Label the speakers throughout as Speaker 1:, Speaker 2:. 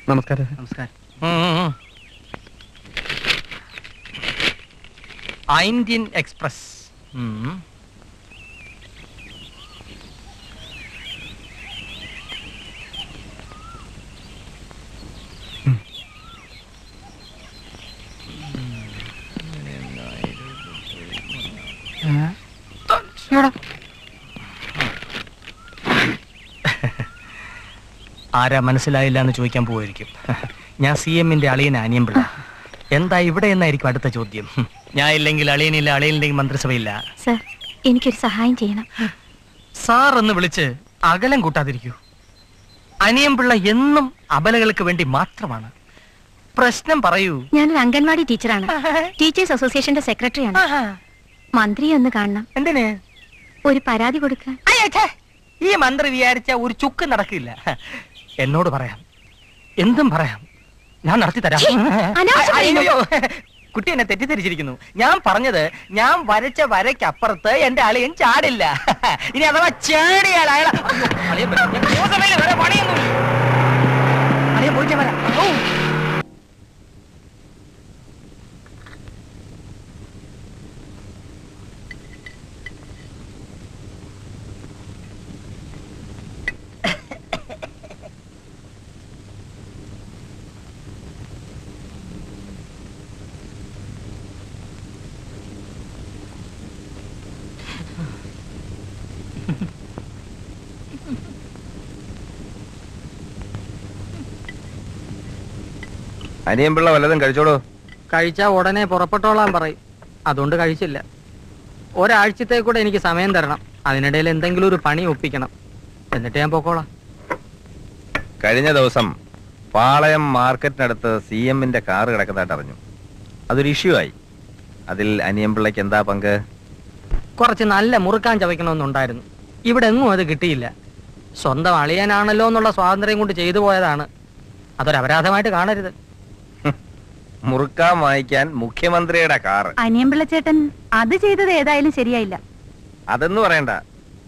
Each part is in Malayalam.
Speaker 1: നമസ്കാരം.
Speaker 2: നമസ്കാരം. Indian express. ആരാ മനസ്സിലായില്ല എന്ന് ചോദിക്കാൻ പോവായിരിക്കും. ഞാൻ CM-ന്റെ അളിയൻ അനിയൻപിള്ള. എന്താ ഇവിടെ എന്നായിരിക്കും അടുത്ത ചോദ്യം. ഞാൻ ഇല്ലെങ്കിൽ അളിയനില്ല, അളിയനില്ലെങ്കിൽ മന്ത്രിസഭയില്ല.
Speaker 3: സർ, എനിക്കൊരു സഹായം ചെയ്യണം.
Speaker 2: സാർ എന്ന് വിളിച്ച് അകലം കൂട്ടാതിരിക്കൂ. അനിയൻപിള്ള എന്നും അബലകൾക്ക് വേണ്ടി മാത്രമാണ്. പ്രശ്നം പറയൂ.
Speaker 3: ഞാനൊരു അംഗൻവാടി ടീച്ചറാണ്. ടീച്ചേഴ്സ് അസോസിയേഷന്റെ സെക്രട്ടറിയാണ്. മന്ത്രിയെ ഒന്ന് കാണണം.
Speaker 2: എന്തിന്?
Speaker 3: ഒരു പരാതി കൊടുക്കാൻ.
Speaker 2: ഈ മന്ത്രി വിചാരിച്ച ഒരു ചുക്ക് നടക്കില്ല. എന്നോട് പറയാം, എന്തും പറയാം, ഞാൻ നടത്തി തരാം. കുട്ടി എന്നെ തെറ്റിദ്ധരിച്ചിരിക്കുന്നു. ഞാൻ പറഞ്ഞത്, ഞാൻ വരച്ച വരയ്ക്കപ്പുറത്ത് എന്റെ അളിയൻ ചാടില്ല. ഇനി അഥവാ ചാടിയാൽ അയാൾ പോയിട്ടേ വരാം.
Speaker 4: അനിയൻപിള്ള വല്ലതും കഴിച്ചോളൂ.
Speaker 5: കഴിച്ചാ ഉടനെ പുറപ്പെട്ടോളാൻ പറയും. അതുകൊണ്ട് കഴിച്ചില്ല. ഒരാഴ്ചത്തേക്കൂടെ എനിക്ക് സമയം തരണം. അതിനിടയിൽ എന്തെങ്കിലും ഒരു പണി ഒപ്പിക്കണം. എന്നിട്ട് ഞാൻ പോക്കോളാം.
Speaker 4: കഴിഞ്ഞ ദിവസം പാളയം മാർക്കറ്റിനടുത്ത് CM-ന്റെ കാറ് കിടക്കുന്നതായിട്ട് അറിഞ്ഞു. അതൊരു ഇഷ്യൂ ആയി. അതിൽ അനിയൻപിള്ളയ്ക്ക് എന്താ പങ്ക്?
Speaker 5: കുറച്ച് നല്ല മുറുക്കാൻ ചവയ്ക്കണമെന്നുണ്ടായിരുന്നു. ഇവിടെ എങ്ങും അത് കിട്ടിയില്ല. സ്വന്തം അളിയനാണല്ലോ എന്നുള്ള സ്വാതന്ത്ര്യം കൊണ്ട് ചെയ്തു പോയതാണ്. അതൊരപരാധമായിട്ട് കാണരുത്.
Speaker 4: മുറുക്കാൻ വാങ്ങിക്കാൻ മുഖ്യമന്ത്രിയുടെ കാറ്.
Speaker 3: അനിയൻപിള്ള ചേട്ടൻ അത് ചെയ്തത് ഏതായാലും ശരിയായില്ല.
Speaker 4: അതെന്ന് പറയണ്ട,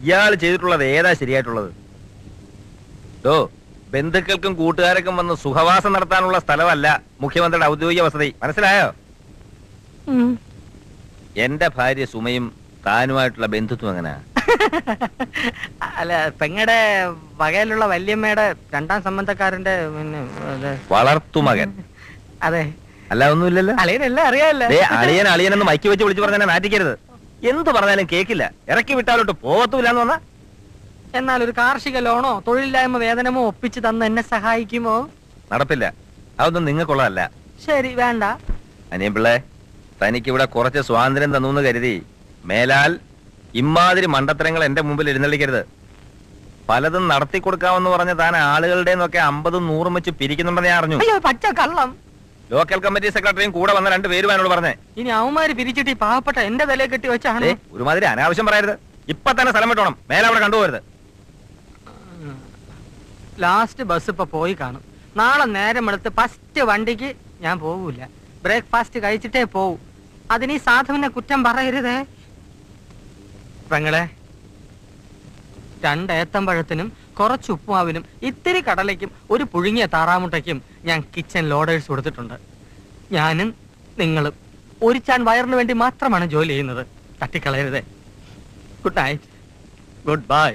Speaker 4: ഇയാൾ ചെയ്തിട്ടുള്ളത് ഏതാ ശരിയായിട്ടുള്ളത്? ബന്ധുക്കൾക്കും കൂട്ടുകാർക്കും വന്ന് സുഖവാസം നടത്താനുള്ള സ്ഥലമല്ല മുഖ്യമന്ത്രിയുടെ ഔദ്യോഗിക വസതി. മനസ്സിലായോ? എന്റെ ഭാര്യ സുമയും താനുമായിട്ടുള്ള ബന്ധുത്വം എങ്ങനെയാ?
Speaker 5: അല്ല, പെങ്ങടെ വകയിലുള്ള വല്യമ്മയുടെ രണ്ടാം സംബന്ധക്കാരന്റെ
Speaker 4: വളർത്തുമകൻ.
Speaker 5: അതെ.
Speaker 4: അല്ല, ഒന്നുമില്ലല്ലോ.
Speaker 5: അളിയനെല്ലാം അറിയാമല്ലേ?
Speaker 4: അളിയനെന്ന് മൈക്ക് വെച്ച് വിളിച്ചു പറഞ്ഞാൽ നാറ്റിക്കരുത്. എന്ത് പറഞ്ഞാലും കേക്കില്ല. ഇറക്കി വിട്ടാലോട്ട് പോകത്തൂലെന്ന് പറഞ്ഞാ.
Speaker 5: എന്നാൽ ഒരു കാർഷിക ലോണോ തൊഴിലില്ലായ്മ വേതനമോ ഒപ്പിച്ച് തന്ന് എന്നെ സഹായിക്കുമോ?
Speaker 4: നടപ്പില്ല. അതൊന്നും നിങ്ങൾക്കുള്ളതല്ല.
Speaker 5: ശരി, വേണ്ട.
Speaker 4: അനിയൻപിള്ളേ, തനിക്കിവിടെ കുറച്ച് സ്വാതന്ത്ര്യം തന്നു കരുതി മേലാൽ ഇമ്മാതിരി മണ്ടത്തരങ്ങൾ എന്റെ മുമ്പിൽ എഴുന്നള്ളിക്കരുത്. പലതും നടത്തി കൊടുക്കാമെന്ന് പറഞ്ഞ താൻ ആളുകളുടെ 50-100 വെച്ച് പിരിക്കുന്നുണ്ടെന്ന് ഞാൻ അറിഞ്ഞു.
Speaker 5: പച്ച കള്ളം.
Speaker 4: ലോക്കൽ കമ്മിറ്റി സെക്രട്ടറിയും കൂടെ വന്ന 2 പേരും എന്നോട് പറഞ്ഞേ.
Speaker 5: ഇനി അവന്മാര് പിരിച്ചിട്ട് പാവപ്പെട്ട എന്റെ തലയെ കെട്ടി വെച്ചാണ്.
Speaker 4: ഒരുമാതിരി അനാവശ്യം പറയരുത്. ഇപ്പൊ തന്നെ സ്ഥലം വിട്ടോണം. മേലവിടെ കണ്ടുപോകരുത്.
Speaker 5: ലാസ്റ്റ് ബസ് ഇപ്പൊ പോയി കാണും. നാളെ നേരം എടുത്ത് ഫസ്റ്റ് വണ്ടിക്ക് ഞാൻ പോകൂല. ബ്രേക്ക്ഫാസ്റ്റ് കഴിച്ചിട്ടേ പോവൂ. അതിന് ഈ സാധുവിനെ കുറ്റം പറയരുതേ. പെങ്ങളെ, 2 ഏത്തമ്പഴത്തിനും കുറച്ച് ഉപ്പുമാവിനും ഇത്തിരി കടലയ്ക്കും ഒരു പുഴുങ്ങിയ താറാമുട്ടയ്ക്കും ഞാൻ കിച്ചൺ ലോഡേഴ്സ് കൊടുത്തിട്ടുണ്ട്. ഞാനും നിങ്ങളും ഒരു ചാൻ വയറിന് വേണ്ടി മാത്രമാണ് ജോലി ചെയ്യുന്നത്. തട്ടിക്കളയരുതേ. Good night.
Speaker 4: Good by.